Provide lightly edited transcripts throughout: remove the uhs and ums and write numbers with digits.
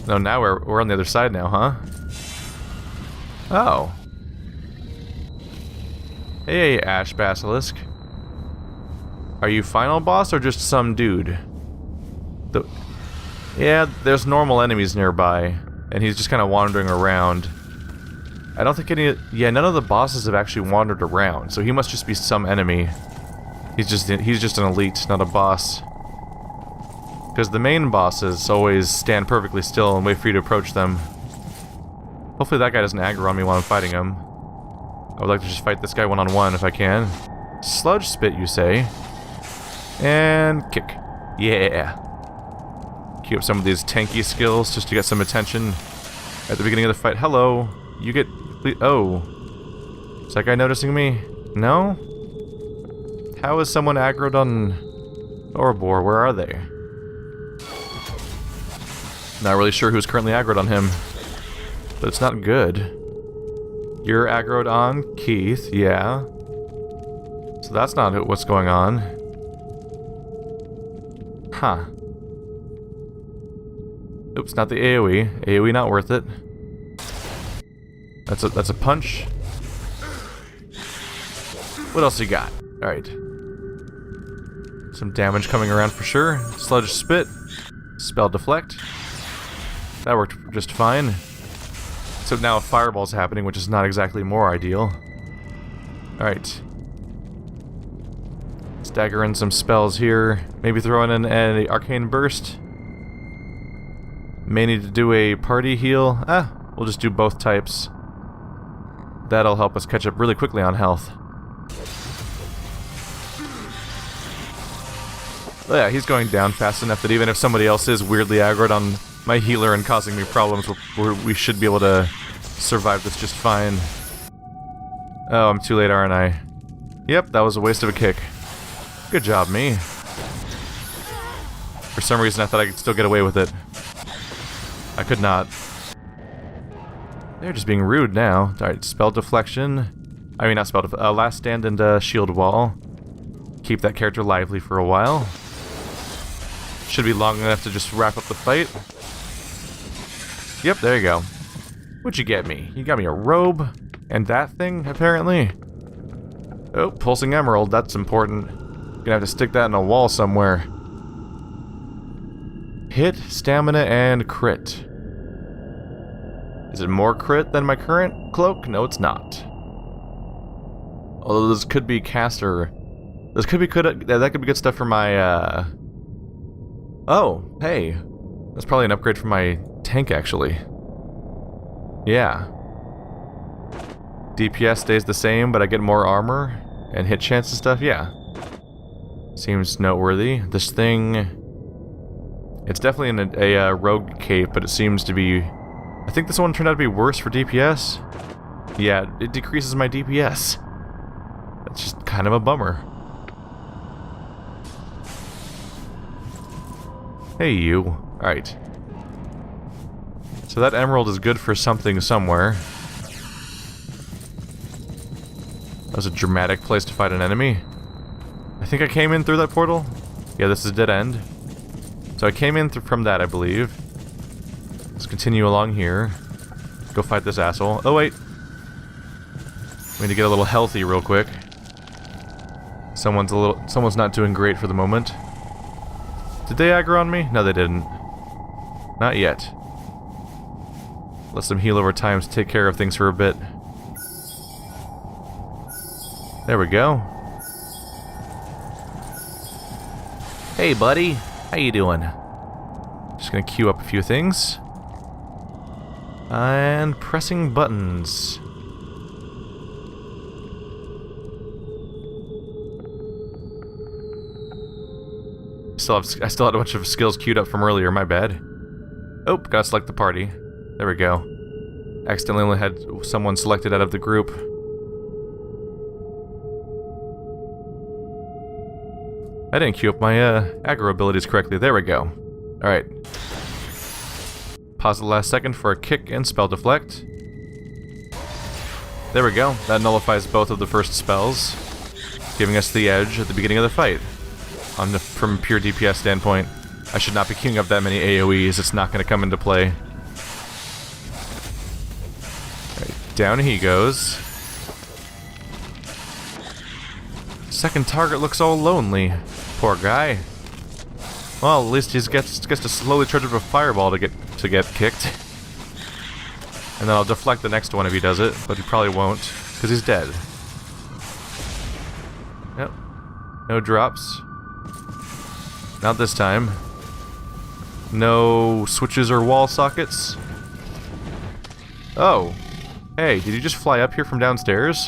No, now we're on the other side now, huh? Oh. Hey, Ash Basilisk. Are you final boss or just some dude? Yeah, there's normal enemies nearby, and he's just kind of wandering around. I don't think yeah, none of the bosses have actually wandered around, so he must just be some enemy. He's just an elite, not a boss. Because the main bosses always stand perfectly still and wait for you to approach them. Hopefully that guy doesn't aggro on me while I'm fighting him. I would like to just fight this guy one-on-one if I can. Sludge spit, you say? And kick. Yeah. Keep up some of these tanky skills just to get some attention at the beginning of the fight. Hello. You get... Oh. Is that guy noticing me? No? How is someone aggroed on Orbor? Where are they? Not really sure who's currently aggroed on him. But it's not good. You're aggroed on Keith, yeah. So that's not what's going on. Huh. Oops, not the AoE. AoE not worth it. That's a punch. What else you got? Alright. Some damage coming around for sure. Sludge spit. Spell deflect. That worked just fine. So now a fireball's happening, which is not exactly more ideal. Alright. Stagger in some spells here. Maybe throw in an arcane burst. May need to do a party heal. We'll just do both types. That'll help us catch up really quickly on health. Oh yeah, he's going down fast enough that even if somebody else is weirdly aggroed on my healer and causing me problems, we should be able to survive this just fine. Oh, I'm too late, aren't I? Yep, that was a waste of a kick. Good job, me. For some reason, I thought I could still get away with it. I could not. They're just being rude now. Alright, spell deflection. I mean, not spell deflection. Last stand and shield wall. Keep that character lively for a while. Should be long enough to just wrap up the fight. Yep, there you go. What'd you get me? You got me a robe and that thing, apparently. Oh, pulsing emerald. That's important. Gonna have to stick that in a wall somewhere. Hit, stamina, and crit. Is it more crit than my current cloak? No, it's not. Although this could be caster. This could be that could be good stuff for my. Oh, hey, that's probably an upgrade for my tank actually. Yeah. DPS stays the same, but I get more armor and hit chance and stuff. Yeah. Seems noteworthy. This thing. It's definitely a rogue cape, but it seems to be. I think this one turned out to be worse for DPS. Yeah, it decreases my DPS. That's just kind of a bummer. Hey, you. Alright. So that emerald is good for something somewhere. That was a dramatic place to fight an enemy. I think I came in through that portal. Yeah, this is a dead end. So I came in from that, I believe. Let's continue along here. Go fight this asshole. Oh, wait. We need to get a little healthy real quick. Someone's not doing great for the moment. Did they aggro on me? No, they didn't. Not yet. Let them heal over time to take care of things for a bit. There we go. Hey, buddy. How you doing? Just gonna queue up a few things. And pressing buttons. I still had a bunch of skills queued up from earlier, my bad. Oh, gotta select the party. There we go. Accidentally only had someone selected out of the group. I didn't queue up my aggro abilities correctly. There we go. Alright. Pause the last second for a kick and spell deflect. There we go. That nullifies both of the first spells, giving us the edge at the beginning of the fight. From a pure DPS standpoint, I should not be queuing up that many AoEs. It's not going to come into play. Down he goes. Second target looks all lonely. Poor guy. Well, at least he gets to slowly charge up a fireball to get kicked. And then I'll deflect the next one if he does it, but he probably won't, because he's dead. Yep. No drops. Not this time. No switches or wall sockets. Oh. Hey, did you just fly up here from downstairs?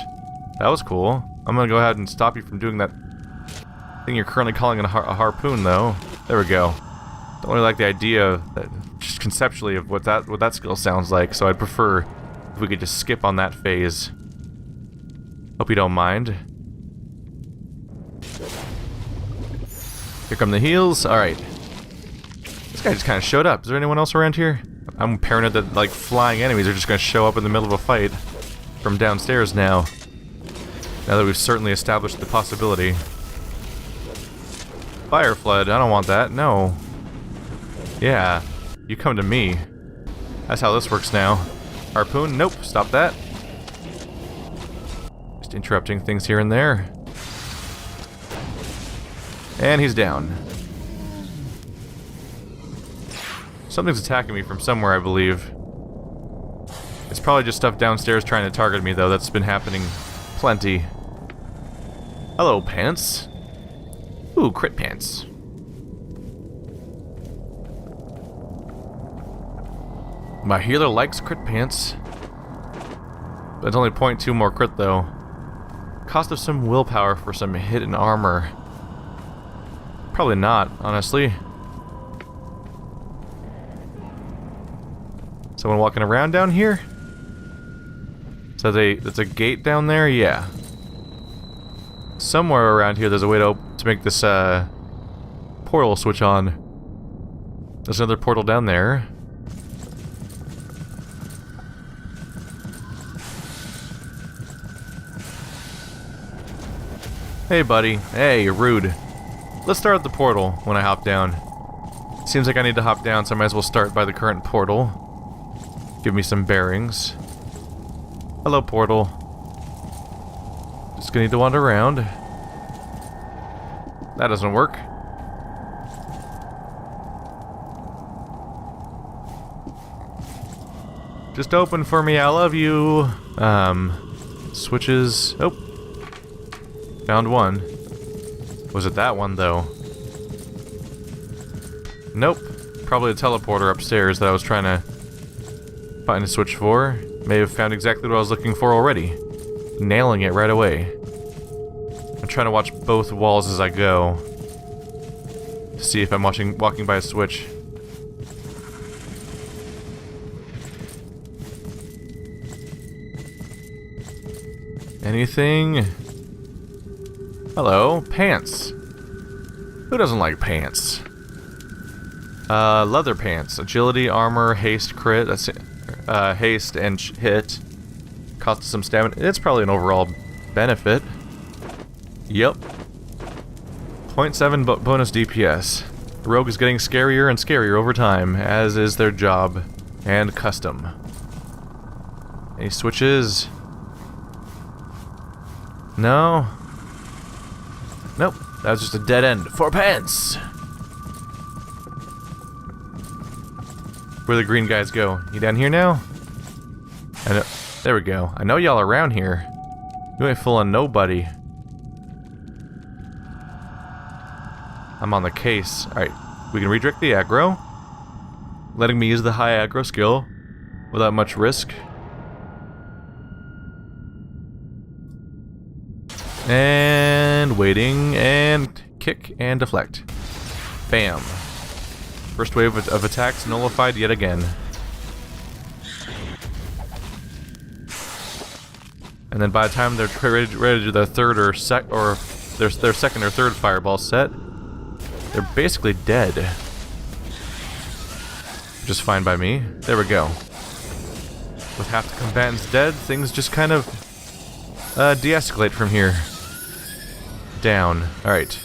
That was cool. I'm gonna go ahead and stop you from doing that thing you're currently calling a harpoon, though. There we go. Don't really like the idea that, just conceptually, of what that skill sounds like, so I'd prefer if we could just skip on that phase. Hope you don't mind. Here come the heals. Alright. This guy just kind of showed up. Is there anyone else around here? I'm paranoid that, like, flying enemies are just going to show up in the middle of a fight from downstairs now. Now that we've certainly established the possibility. Fire flood. I don't want that. No. Yeah. You come to me. That's how this works now. Harpoon? Nope. Stop that. Just interrupting things here and there. And he's down. Something's attacking me from somewhere, I believe. It's probably just stuff downstairs trying to target me, though. That's been happening plenty. Hello, pants. Ooh, crit pants. My healer likes crit pants. That's only 0.2 more crit, though. Cost of some willpower for some hidden armor. Probably not, honestly. Someone walking around down here? So there's a gate down there? Yeah. Somewhere around here there's a way to make this portal switch on. There's another portal down there. Hey buddy. Hey, you're rude. Let's start at the portal when I hop down. Seems like I need to hop down, so I might as well start by the current portal. Give me some bearings. Hello, portal. Just gonna need to wander around. That doesn't work. Just open for me, I love you. Switches. Oh. Found one. Was it that one, though? Nope. Probably a teleporter upstairs that I was trying to find a switch for. May have found exactly what I was looking for already. Nailing it right away. I'm trying to watch both walls as I go. To see if I'm walking by a switch. Anything? Hello, pants. Who doesn't like pants? Leather pants. Agility, armor, haste, crit. That's it. Haste and hit. Cost some stamina. It's probably an overall benefit. Yep. 0.7 bonus DPS. The rogue is getting scarier and scarier over time, as is their job and custom. Any switches? No. Nope. That was just a dead end. For pants! Where the green guys go? You down here now? I know. There we go. I know y'all around here. You ain't fooling nobody. I'm on the case. Alright. We can redirect the aggro. Letting me use the high aggro skill without much risk. And waiting, and kick, and deflect. Bam. First wave of attacks nullified yet again. And then by the time they're ready to do their third or their second or third fireball set, they're basically dead. Just fine by me. There we go. With half the combatants dead, things just kind of de-escalate from here. Down. Alright.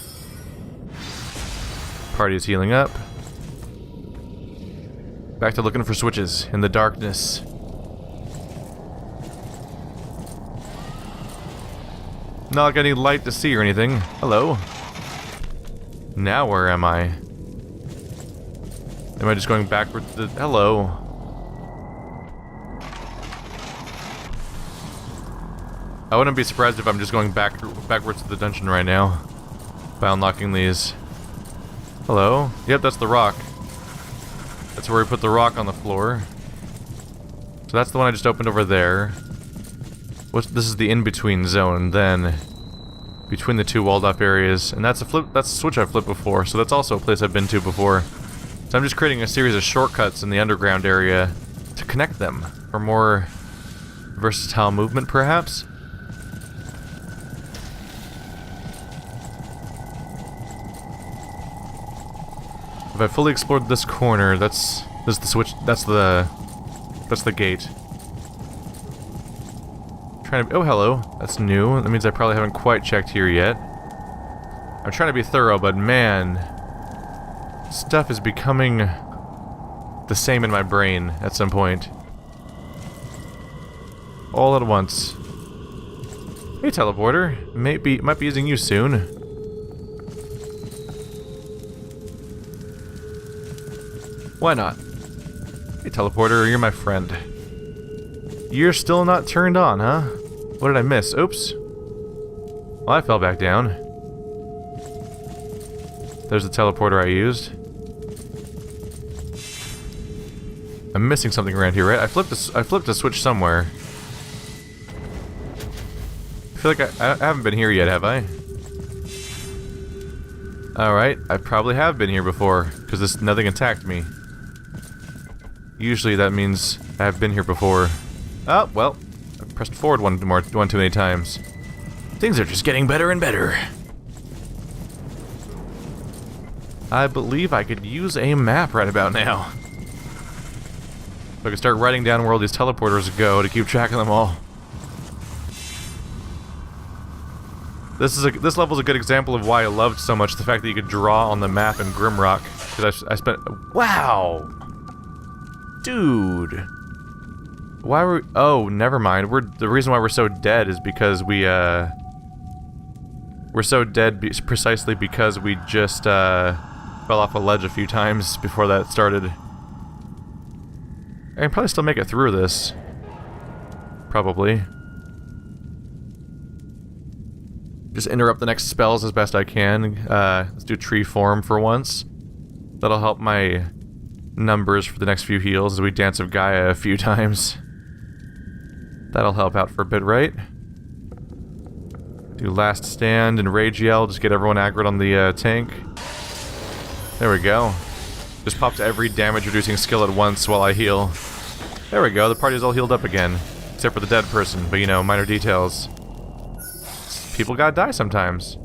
Party is healing up. Back to looking for switches in the darkness. Not like I need light to see or anything. Hello. Now where am I? Am I just going backwards to... Hello. I wouldn't be surprised if I'm just going backwards to the dungeon right now. By unlocking these. Hello? Yep, that's the rock. That's where we put the rock on the floor. So that's the one I just opened over there. This is the in-between zone, then between the two walled-off areas, and that's a switch I've flipped before, so that's also a place I've been to before. So I'm just creating a series of shortcuts in the underground area to connect them for more versatile movement, perhaps. If I fully explored this corner, that's the switch. That's the gate. Oh, hello. That's new. That means I probably haven't quite checked here yet. I'm trying to be thorough, but man, stuff is becoming the same in my brain at some point. All at once. Hey, teleporter. Might be using you soon. Why not? Hey, teleporter, you're my friend. You're still not turned on, huh? What did I miss? Oops. Well, I fell back down. There's the teleporter I used. I'm missing something around here, right? I flipped a switch somewhere. I feel like I haven't been here yet, have I? Alright, I probably have been here before, because nothing attacked me. Usually that means I've been here before. Oh, well, I pressed forward one too many times. Things are just getting better and better. I believe I could use a map right about now. So I could start writing down where all these teleporters go to keep track of them all. This level's a good example of why I loved so much the fact that you could draw on the map in Grimrock. Because I spent... Wow! Dude! Why were... Oh, never mind. The reason why we're so dead is because we're so dead precisely because we just, fell off a ledge a few times before that started. I can probably still make it through this. Probably. Just interrupt the next spells as best I can. Let's do tree form for once. That'll help my numbers for the next few heals as we dance of Gaia a few times. That'll help out for a bit, right? Do last stand and rage yell, just get everyone aggroed on the tank. There we go. Just pops every damage reducing skill at once while I heal. There we go, the party's all healed up again. Except for the dead person, but you know, minor details. People gotta die sometimes.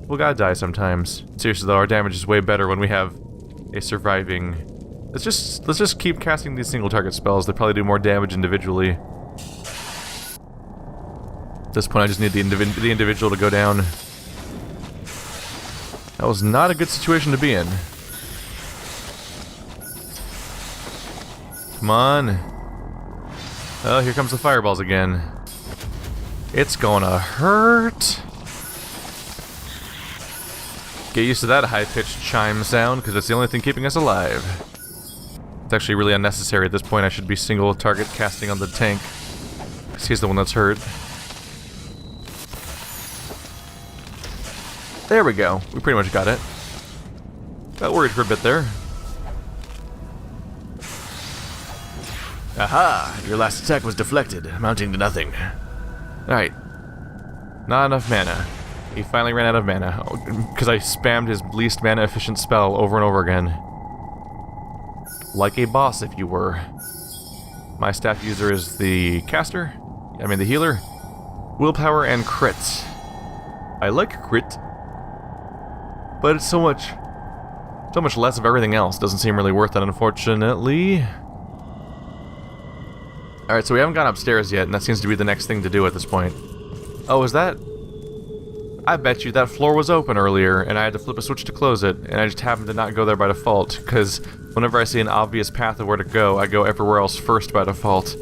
People gotta die sometimes. Seriously though, our damage is way better when we have a surviving... Let's just keep casting these single target spells. They probably do more damage individually. At this point I just need the individual to go down. That was not a good situation to be in. Come on. Oh, here comes the fireballs again. It's gonna hurt. Get used to that high-pitched chime sound, because it's the only thing keeping us alive. It's actually really unnecessary at this point. I should be single target casting on the tank, because he's the one that's hurt. There we go. We pretty much got it. Got worried for a bit there. Aha! Your last attack was deflected, amounting to nothing. Alright. Not enough mana. He finally ran out of mana, because I spammed his least mana efficient spell over and over again. Like a boss, if you were. My staff user is the caster. The healer. Willpower and crit. I like crit. But it's so much less of everything else. Doesn't seem really worth it, unfortunately. Alright, so we haven't gone upstairs yet, and that seems to be the next thing to do at this point. Oh, is that... I bet you that floor was open earlier, and I had to flip a switch to close it, and I just happened to not go there by default, because whenever I see an obvious path of where to go, I go everywhere else first by default.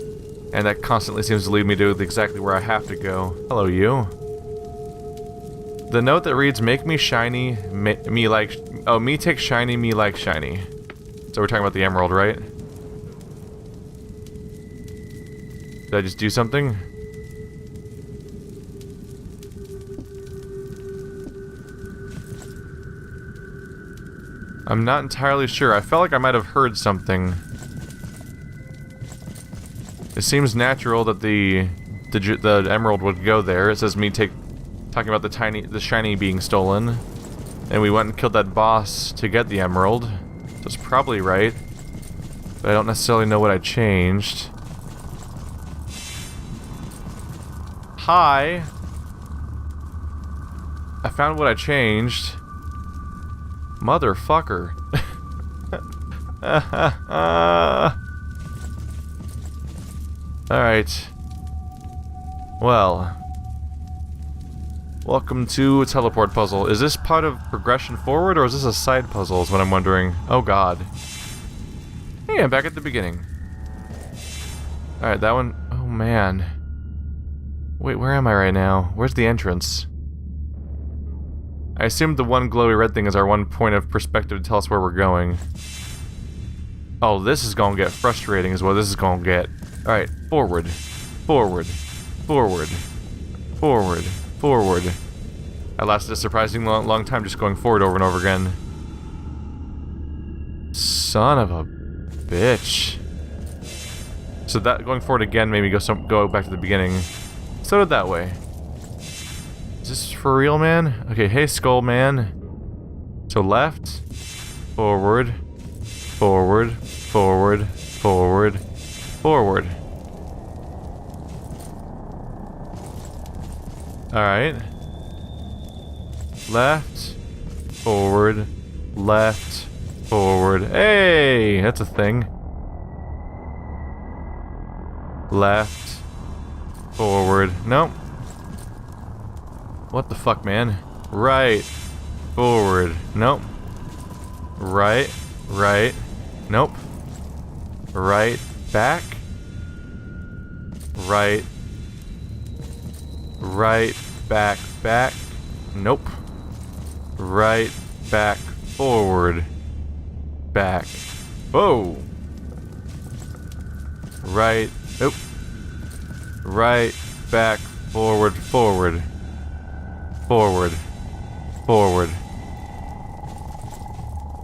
And that constantly seems to lead me to exactly where I have to go. Hello, you. The note that reads, make me shiny, me like... Oh, me take shiny, me like shiny. So we're talking about the emerald, right? Did I just do something? I'm not entirely sure. I felt like I might have heard something. It seems natural that the emerald would go there. It says me talking about the shiny being stolen. And we went and killed that boss to get the emerald. So it's probably right. But I don't necessarily know what I changed. Hi! I found what I changed. Motherfucker. Alright. Well. Welcome to a teleport puzzle. Is this part of progression forward, or is this a side puzzle, is what I'm wondering. Oh god. Hey, I'm back at the beginning. Alright, that one... Oh man. Wait, where am I right now? Where's the entrance? I assume the one glowy red thing is our one point of perspective to tell us where we're going. Oh, this is gonna get frustrating is what this is gonna get. Alright, forward. Forward. Forward. Forward. Forward. I lasted a surprisingly long time just going forward over and over again. Son of a bitch. So that going forward again made me go back to the beginning. So did that way. Is this for real, man? Okay, hey, skull man. So left, forward, forward, forward, forward, forward. Alright. Left, forward, left, forward. Hey! That's a thing. Left, forward. Nope. What the fuck, man? Right, forward. Nope. Right, right. Nope. Right, back. Right. Right, back, back. Nope. Right, back, forward. Back. Whoa! Right, nope. Right, back, forward, forward. Forward. Forward.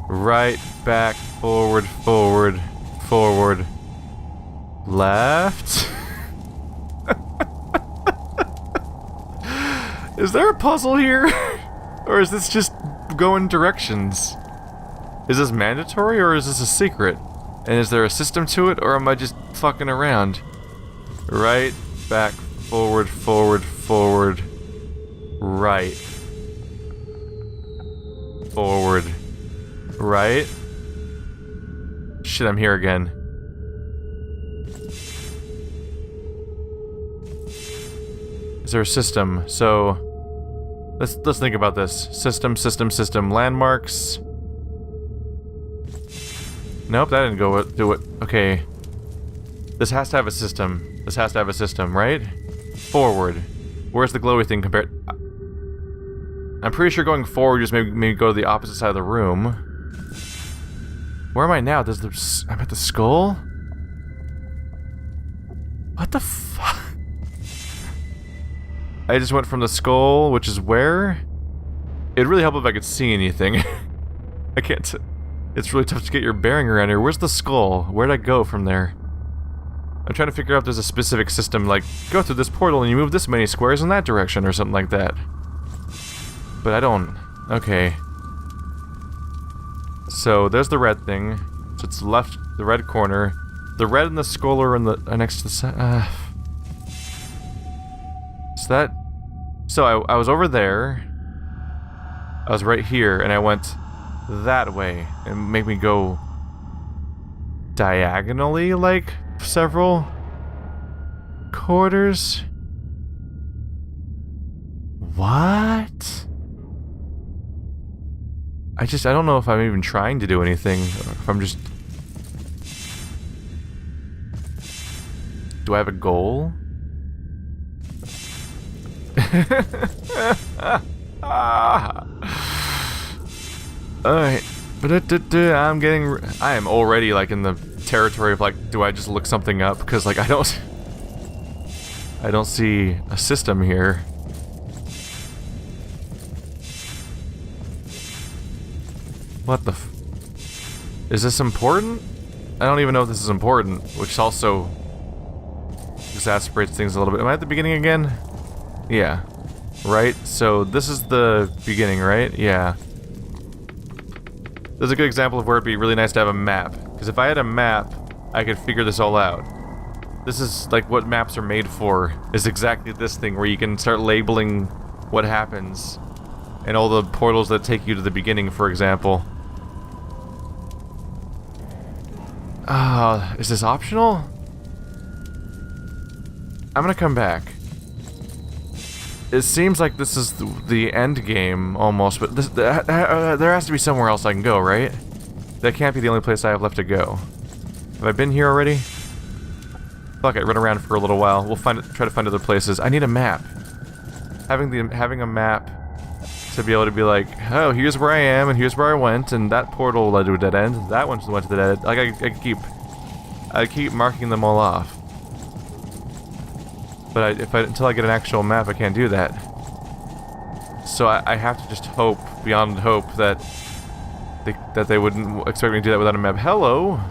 Right, back, forward, forward, forward. Left. Is there a puzzle here? Or is this just going directions? Is this mandatory or is this a secret? And is there a system to it or am I just fucking around? Right, back, forward, forward, forward. Right. Forward. Right. Shit, I'm here again. Is there a system? So let's think about this. System, system, system. Landmarks. Nope, that didn't go do it. Okay. This has to have a system. This has to have a system, right? Forward. Where's the glowy thing compared? I'm pretty sure going forward just maybe go to the opposite side of the room. Where am I now? I'm at the skull? What the fuck? I just went from the skull, which is where? It'd really help if I could see anything. I can't. It's really tough to get your bearing around here. Where's the skull? Where'd I go from there? I'm trying to figure out if there's a specific system, like, go through this portal and you move this many squares in that direction or something like that. But I don't... Okay. So, there's the red thing. So it's left, the red corner. The red and the skull are in the... next to the side. Is that... So, I was over there. I was right here, and I went that way. And make me go... diagonally, like, several... quarters? What? I don't know if I'm even trying to do anything, or if I'm just... do I have a goal? Alright. I am already, like, in the territory of, like, do I just look something up? Because, like, I don't see a system here. What the is this important? I don't even know if this is important, which also exacerbates things a little bit. Am I at the beginning again? Yeah. Right? So this is the beginning, right? Yeah. This is a good example of where it'd be really nice to have a map. Because if I had a map, I could figure this all out. This is like what maps are made for, is exactly this thing where you can start labeling what happens. And all the portals that take you to the beginning, for example. Is this optional? I'm gonna come back. It seems like this is the end game, almost, but there has to be somewhere else I can go, right? That can't be the only place I have left to go. Have I been here already? Fuck it, run around for a little while. We'll try to find other places. I need a map. Having a map to be able to be like, oh, here's where I am, and here's where I went, and that portal led to a dead end, that one went to the dead end. Like, I keep marking them all off. But until I get an actual map, I can't do that. So I have to just hope, beyond hope, that they wouldn't expect me to do that without a map. Hello?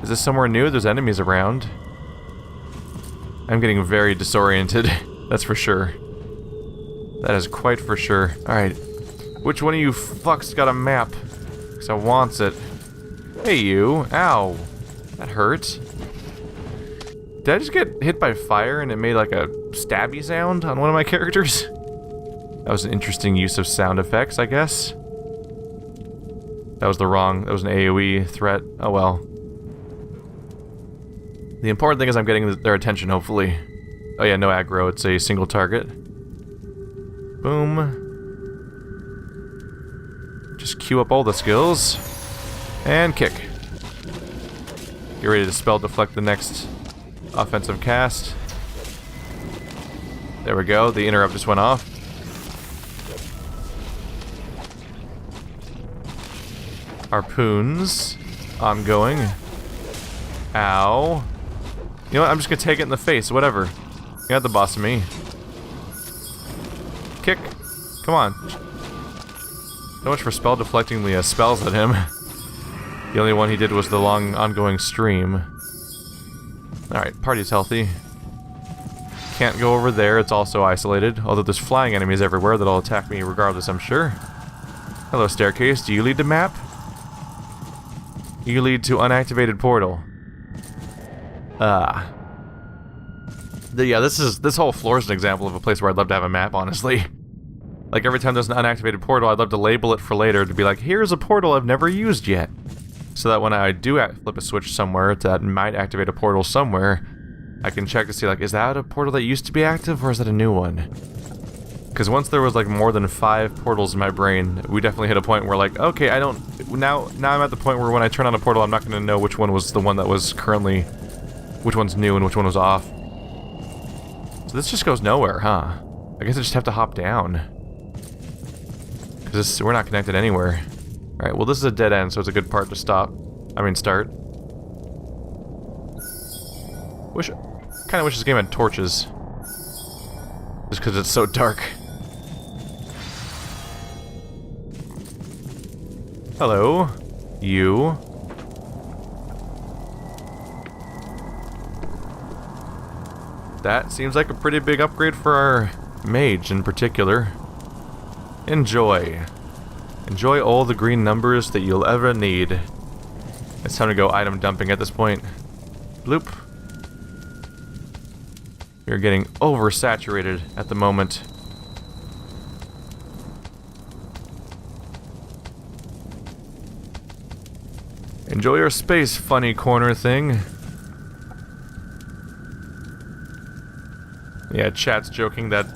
Is this somewhere new? There's enemies around. I'm getting very disoriented, that's for sure. That is quite for sure. Alright. Which one of you fucks got a map? Because I wants it. Hey you. Ow. That hurt. Did I just get hit by fire and it made like a stabby sound on one of my characters? That was an interesting use of sound effects, I guess. That was an AoE threat. Oh well. The important thing is I'm getting their attention, hopefully. Oh yeah, no aggro, it's a single target. Boom. Just queue up all the skills. And kick. Get ready to spell deflect the next offensive cast. There we go, the interrupt just went off. Harpoons. Ongoing. Ow. You know what, I'm just gonna take it in the face, whatever. You got the boss of me. Kick. Come on. So much for spell deflecting the spells at him. The only one he did was the long ongoing stream. Alright, party's healthy. Can't go over there, it's also isolated. Although there's flying enemies everywhere that'll attack me regardless, I'm sure. Hello, staircase. Do you lead to map? You lead to unactivated portal. Yeah, this whole floor is an example of a place where I'd love to have a map, honestly. Like, every time there's an unactivated portal, I'd love to label it for later to be like, here's a portal I've never used yet. So that when I do flip a switch somewhere that might activate a portal somewhere, I can check to see, like, is that a portal that used to be active, or is that a new one? Because once there was, like, more than 5 portals in my brain, we definitely hit a point where, like, okay, now I'm at the point where when I turn on a portal, I'm not going to know which one was the one that was currently, which one's new and which one was off. So this just goes nowhere, huh? I guess I just have to hop down. Because we're not connected anywhere. Alright, well this is a dead end, so it's a good part to start. Kinda wish this game had torches. Just because it's so dark. Hello. You. That seems like a pretty big upgrade for our mage in particular. Enjoy. Enjoy all the green numbers that you'll ever need. It's time to go item dumping at this point. Bloop. We're getting oversaturated at the moment. Enjoy your space, funny corner thing. Yeah, chat's joking that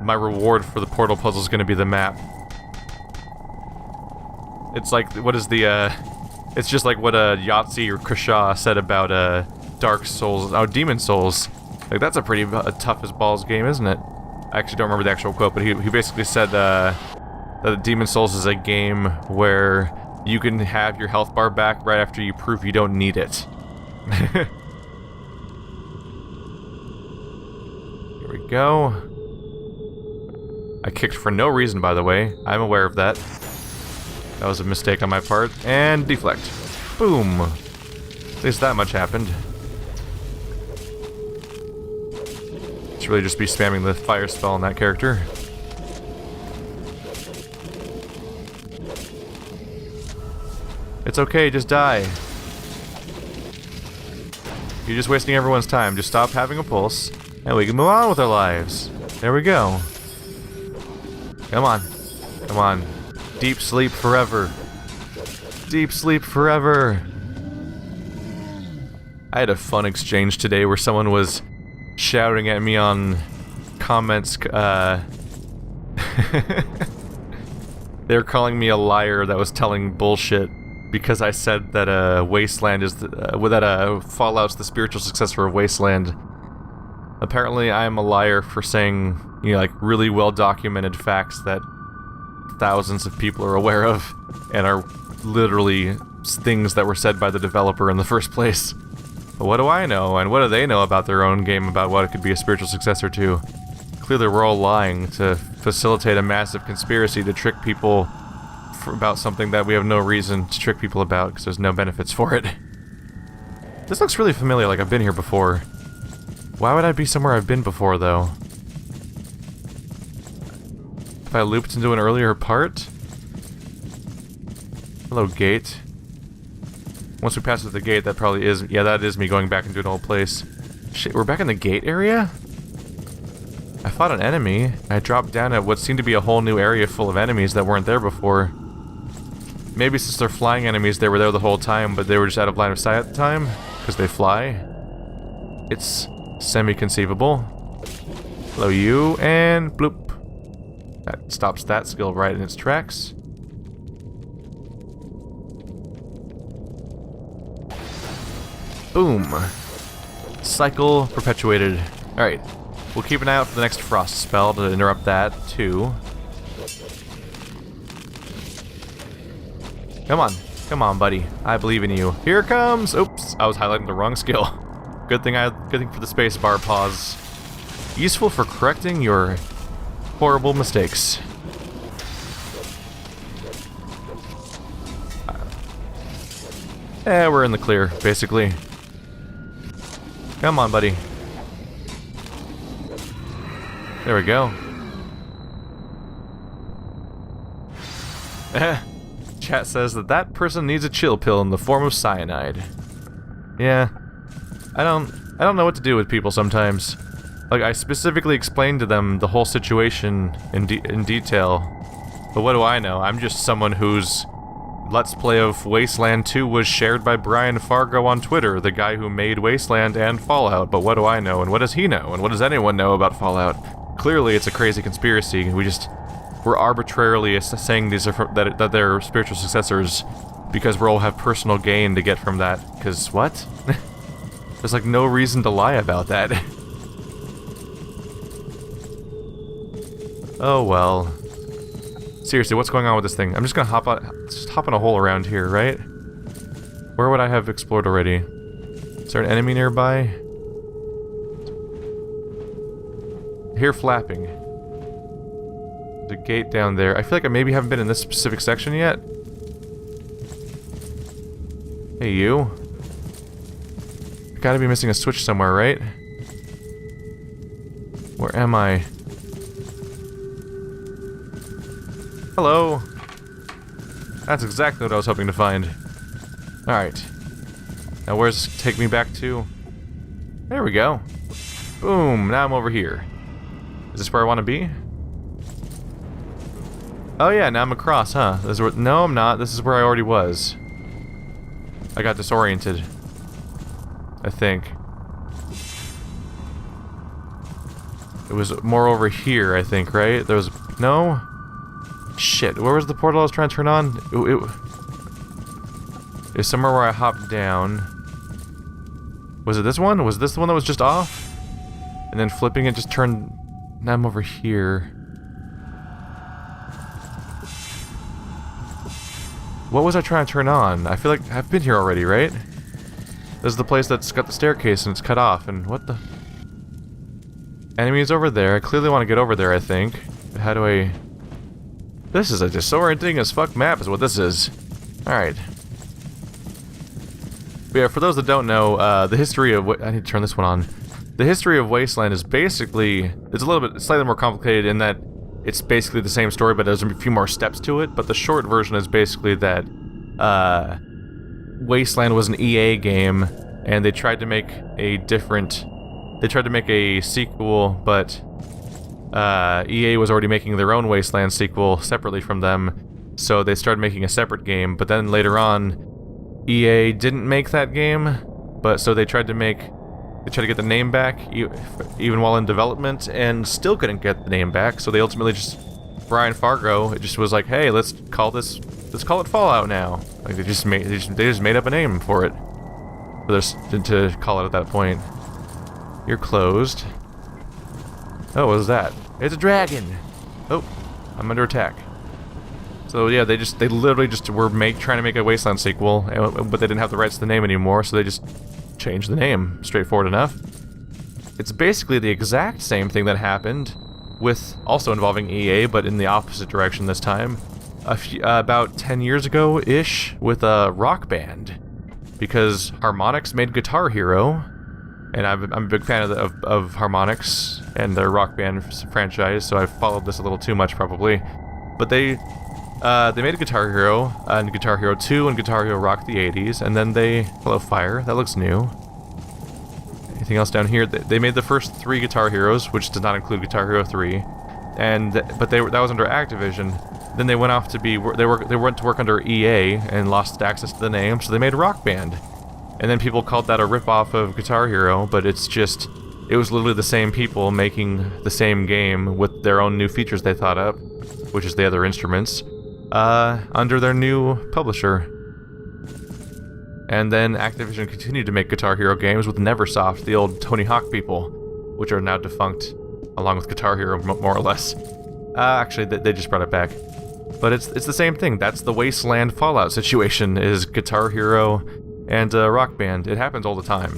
my reward for the portal puzzle is going to be the map. It's like, what is the, it's just like what Yahtzee or Krishaw said about, Dark Souls, oh, Demon Souls. Like, that's a pretty tough as balls game, isn't it? I actually don't remember the actual quote, but he basically said that Demon Souls is a game where you can have your health bar back right after you prove you don't need it. Here we go. I kicked for no reason, by the way. I'm aware of that. That was a mistake on my part. And deflect. Boom. At least that much happened. Should really just be spamming the fire spell on that character. It's okay, just die. You're just wasting everyone's time. Just stop having a pulse, and we can move on with our lives. There we go. Come on. Come on. Deep sleep forever. Deep sleep forever. I had a fun exchange today where someone was shouting at me on comments, they were calling me a liar that was telling bullshit because I said that Wasteland is that Fallout's the spiritual successor of Wasteland. Apparently, I am a liar for saying, you know, like, really well-documented facts that thousands of people are aware of and are literally things that were said by the developer in the first place. But what do I know, and what do they know about their own game about what it could be a spiritual successor to? Clearly we're all lying to facilitate a massive conspiracy to trick people about something that we have no reason to trick people about, because there's no benefits for it. This looks really familiar, like I've been here before. Why would I be somewhere I've been before, though? If I looped into an earlier part? Hello, gate. Once we pass through the gate, that probably is... Yeah, that is me going back into an old place. Shit, we're back in the gate area? I fought an enemy. I dropped down at what seemed to be a whole new area full of enemies that weren't there before. Maybe since they're flying enemies, they were there the whole time, but they were just out of line of sight at the time, because they fly. It's semi-conceivable. Hello, you, and bloop. That stops that skill right in its tracks. Boom. Cycle perpetuated. Alright. We'll keep an eye out for the next frost spell to interrupt that, too. Come on. Come on, buddy. I believe in you. Here it comes! Oops. I was highlighting the wrong skill. Good thing for the spacebar pause. Useful for correcting your horrible mistakes. We're in the clear, basically. Come on, buddy. There we go. Chat says that person needs a chill pill in the form of cyanide. Yeah. I don't know what to do with people sometimes. Like, I specifically explained to them the whole situation in detail. But what do I know? I'm just someone whose Let's Play of Wasteland 2 was shared by Brian Fargo on Twitter, the guy who made Wasteland and Fallout. But what do I know, and what does he know, and what does anyone know about Fallout? Clearly, it's a crazy conspiracy. We're arbitrarily saying these are that they're spiritual successors because we all have personal gain to get from that. Because what? There's like no reason to lie about that. Oh well. Seriously, what's going on with this thing? I'm just gonna hop in a hole around here, right? Where would I have explored already? Is there an enemy nearby? Here flapping. There's a gate down there. I feel like I maybe haven't been in this specific section yet. Hey, you. I gotta be missing a switch somewhere, right? Where am I? Hello. That's exactly what I was hoping to find. Alright. Now where's this take me back to? There we go. Boom, now I'm over here. Is this where I want to be? Oh yeah, now I'm across, huh? No, I'm not. This is where I already was. I got disoriented. I think. It was more over here, I think, right? There was... No? Shit, where was the portal I was trying to turn on? It was somewhere where I hopped down. Was it this one? Was this the one that was just off? And then flipping it just turned... Now I'm over here. What was I trying to turn on? I feel like I've been here already, right? This is the place that's got the staircase and it's cut off, and what the... Enemies over there. I clearly want to get over there, I think. But how do I... This is a disorienting as fuck map is what this is. Alright. But yeah, for those that don't know, the history of... I need to turn this one on. The history of Wasteland is basically... It's a little bit... slightly more complicated in that it's basically the same story, but there's a few more steps to it. But the short version is basically that... Wasteland was an EA game, and they tried to make a different... They tried to make a sequel, but... EA was already making their own Wasteland sequel separately from them, so they started making a separate game, but then later on, EA didn't make that game, but so they tried to get the name back, even while in development, and still couldn't get the name back, so they ultimately just, Brian Fargo, it just was like, hey, let's call it Fallout now. Like, they just made up a name for it, to call it at that point. You're closed. Oh, what was that? It's a dragon! Oh, I'm under attack. So yeah, they literally just were trying to make a Wasteland sequel, but they didn't have the rights to the name anymore, so they just changed the name. Straightforward enough. It's basically the exact same thing that happened with, also involving EA, but in the opposite direction this time. About 10 years ago-ish, with a Rock Band. Because Harmonix made Guitar Hero, and I'm a big fan of Harmonix and their Rock Band franchise, so I've followed this a little too much probably. But they made a Guitar Hero, and Guitar Hero 2 and Guitar Hero Rock the 80s, and then they... Hello, fire. That looks new. Anything else down here? They made the first 3 Guitar Heroes, which does not include Guitar Hero 3, but that was under Activision. Then they went off to be... They went to work under EA and lost access to the name, so they made Rock Band. And then people called that a rip-off of Guitar Hero, but it's just... It was literally the same people making the same game with their own new features they thought up, which is the other instruments, under their new publisher. And then Activision continued to make Guitar Hero games with Neversoft, the old Tony Hawk people, which are now defunct, along with Guitar Hero, more or less. Actually, they just brought it back. But it's the same thing. That's the Wasteland Fallout situation, is Guitar Hero and Rock Band. It happens all the time.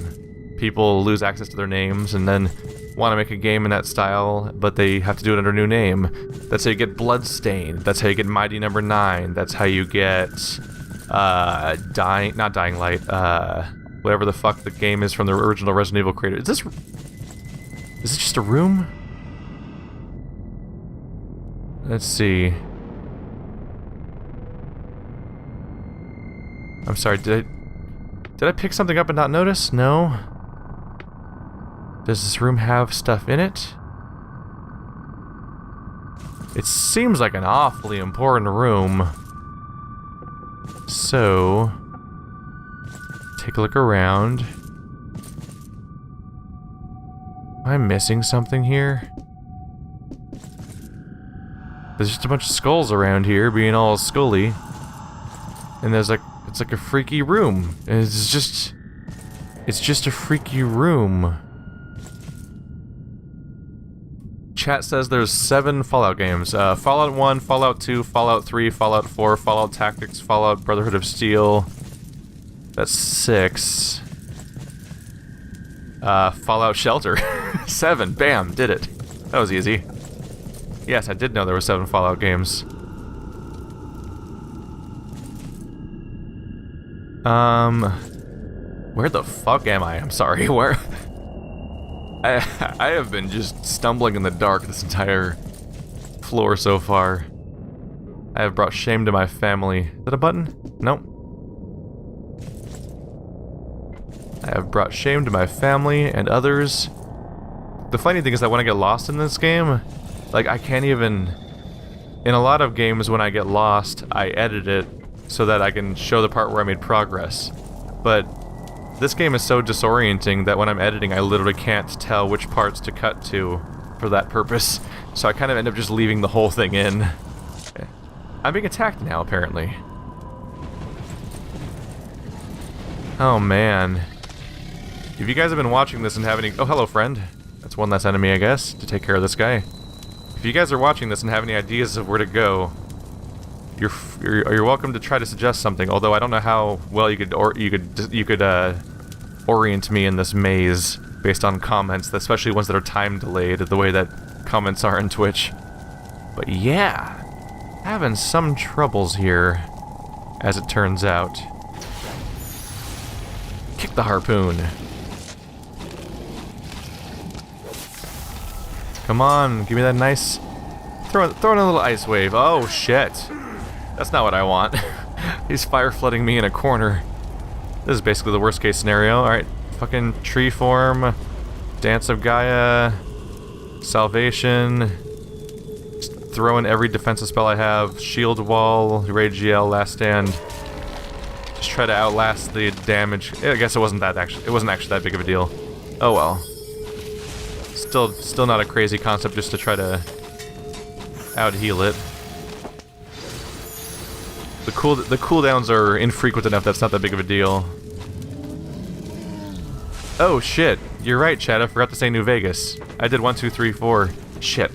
People lose access to their names and then want to make a game in that style, but they have to do it under a new name. That's how you get Bloodstained. That's how you get Mighty Number 9. That's how you get not Dying Light, whatever the fuck the game is from the original Resident Evil creator. Is this just a room? Let's see. I'm sorry, did I pick something up and not notice? No. Does this room have stuff in it? It seems like an awfully important room. So, take a look around. Am I missing something here? There's just a bunch of skulls around here being all scully. And there's like, it's like a freaky room. And it's just a freaky room. Chat says there's 7 Fallout games. Fallout 1, Fallout 2, Fallout 3, Fallout 4, Fallout Tactics, Fallout Brotherhood of Steel. That's 6. Fallout Shelter. 7. Bam, did it. That was easy. Yes, I did know there were 7 Fallout games. Where the fuck am I? I'm sorry, where... I have been just stumbling in the dark this entire floor so far. I have brought shame to my family. Is that a button? Nope. I have brought shame to my family and others. The funny thing is that when I get lost in this game, like, I can't even... In a lot of games, when I get lost, I edit it so that I can show the part where I made progress. But this game is so disorienting that when I'm editing, I literally can't tell which parts to cut to for that purpose. So I kind of end up just leaving the whole thing in. I'm being attacked now, apparently. Oh, man. If you guys have been watching this and have any... Oh, hello, friend. That's one less enemy, I guess, to take care of this guy. If you guys are watching this and have any ideas of where to go, you're welcome to try to suggest something. Although I don't know how well you could orient me in this maze based on comments, especially ones that are time delayed, the way that comments are in Twitch. But yeah, having some troubles here, as it turns out. Kick the harpoon. Come on, give me that nice... Throw in a little ice wave. Oh, shit. That's not what I want. He's fire flooding me in a corner. This is basically the worst case scenario. Alright, fucking tree form. Dance of Gaia. Salvation. Just throw in every defensive spell I have. Shield wall, Rage Yell, Last Stand. Just try to outlast the damage. I guess it wasn't actually that big of a deal. Oh well. Still not a crazy concept just to try to out-heal it. The cooldowns are infrequent enough that's not that big of a deal. Oh shit, you're right, Chad, I forgot to say New Vegas. I did 1, 2, 3, 4. Shit.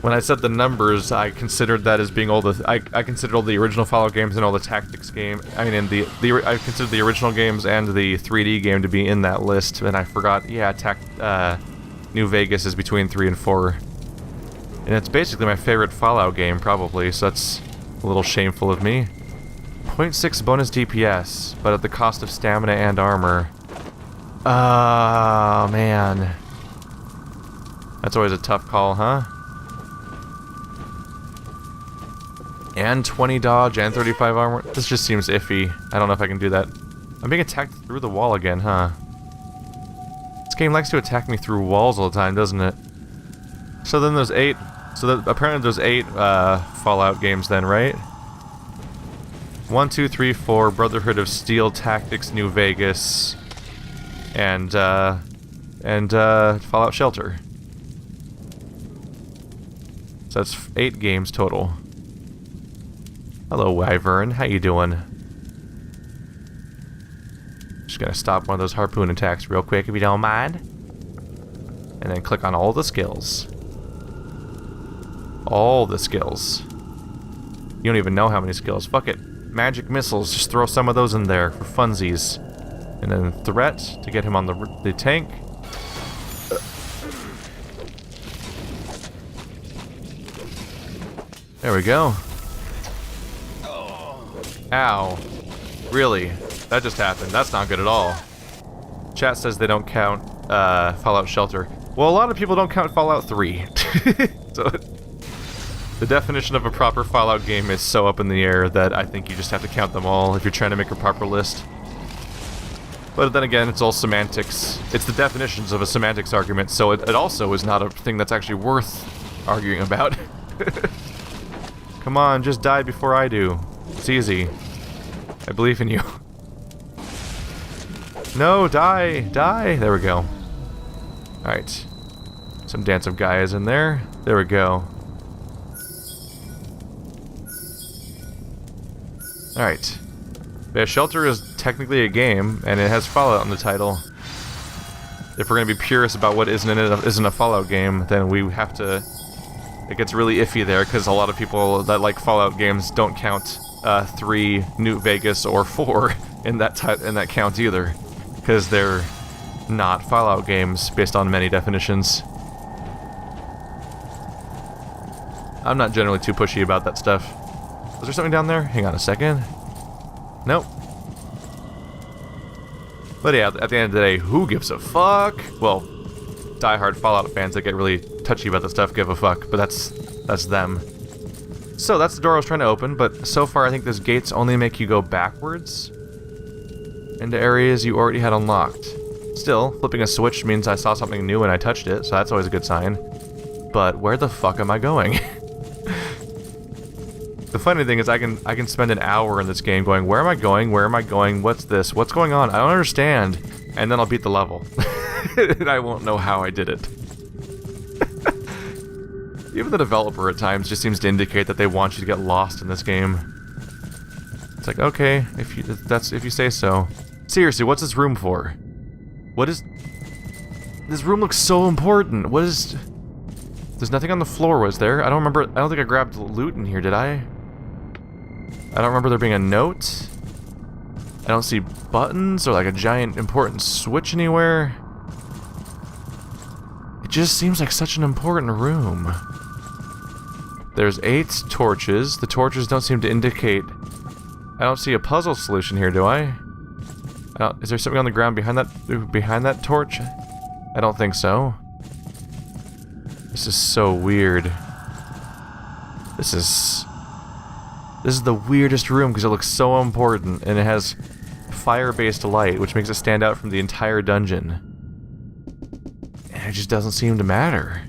When I said the numbers, I considered that as being all the... I considered all the original Fallout games and all the tactics game. I mean, I considered the original games and the 3D game to be in that list, and I forgot, yeah, New Vegas is between 3 and 4. And it's basically my favorite Fallout game, probably, so that's a little shameful of me. 0.6 bonus DPS, but at the cost of stamina and armor. Oh, man. That's always a tough call, huh? And 20 dodge and 35 armor. This just seems iffy. I don't know if I can do that. I'm being attacked through the wall again, huh? This game likes to attack me through walls all the time, doesn't it? So then there's 8... apparently there's 8 Fallout games then, right? 1, 2, 3, 4, Brotherhood of Steel, Tactics, New Vegas, and Fallout Shelter. So that's 8 games total. Hello, Wyvern. How you doing? Just gonna stop one of those harpoon attacks real quick if you don't mind. And then click on all the skills. All the skills. You don't even know how many skills. Fuck it. Magic missiles. Just throw some of those in there for funsies. And then threat to get him on the tank. There we go. Ow. Really? That just happened. That's not good at all. Chat says they don't count Fallout Shelter. Well, a lot of people don't count Fallout 3. So, the definition of a proper Fallout game is so up in the air that I think you just have to count them all if you're trying to make a proper list. But then again, it's all semantics. It's the definitions of a semantics argument, so it also is not a thing that's actually worth arguing about. Come on, just die before I do. It's easy. I believe in you. No, die! Die! There we go. Alright. Some Dance of Gaia's in there. There we go. Alright. Yeah, Shelter is technically a game, and it has Fallout in the title. If we're gonna be purists about what isn't a Fallout game, then we have to... It gets really iffy there, because a lot of people that like Fallout games don't count 3, New Vegas, or 4 in that count either, because they're not Fallout games based on many definitions. I'm not generally too pushy about that stuff. Was there something down there? Hang on a second. Nope. But yeah, at the end of the day, who gives a fuck? Well, diehard Fallout fans that get really touchy about the stuff give a fuck, but that's them. So that's the door I was trying to open, but so far I think those gates only make you go backwards into areas you already had unlocked. Still, flipping a switch means I saw something new and I touched it, so that's always a good sign. But where the fuck am I going? The funny thing is I can spend an hour in this game going, where am I going? Where am I going? What's this? What's going on? I don't understand. And then I'll beat the level. And I won't know how I did it. Even the developer at times just seems to indicate that they want you to get lost in this game. It's like, okay, if you say so. Seriously, what's this room for? What is... This room looks so important. What is... There's nothing on the floor, was there? I don't remember... I don't think I grabbed loot in here, did I? I don't remember there being a note. I don't see buttons or like a giant important switch anywhere. It just seems like such an important room. There's 8 torches. The torches don't seem to indicate... I don't see a puzzle solution here, do I? Is there something on the ground behind that torch? I don't think so. This is so weird. This is the weirdest room because it looks so important and it has fire-based light, which makes it stand out from the entire dungeon. And it just doesn't seem to matter.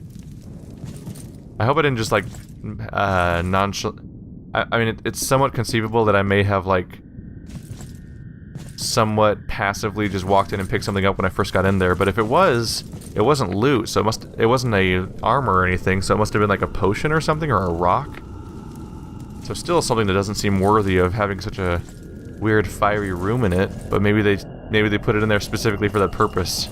I hope I didn't just like nonchalant. I mean, it's somewhat conceivable that I may have like somewhat passively just walked in and picked something up when I first got in there, but if it wasn't loot, so it wasn't a armor or anything, so it must have been like a potion or something, or a rock. So still something that doesn't seem worthy of having such a weird fiery room in it, but maybe they put it in there specifically for that purpose.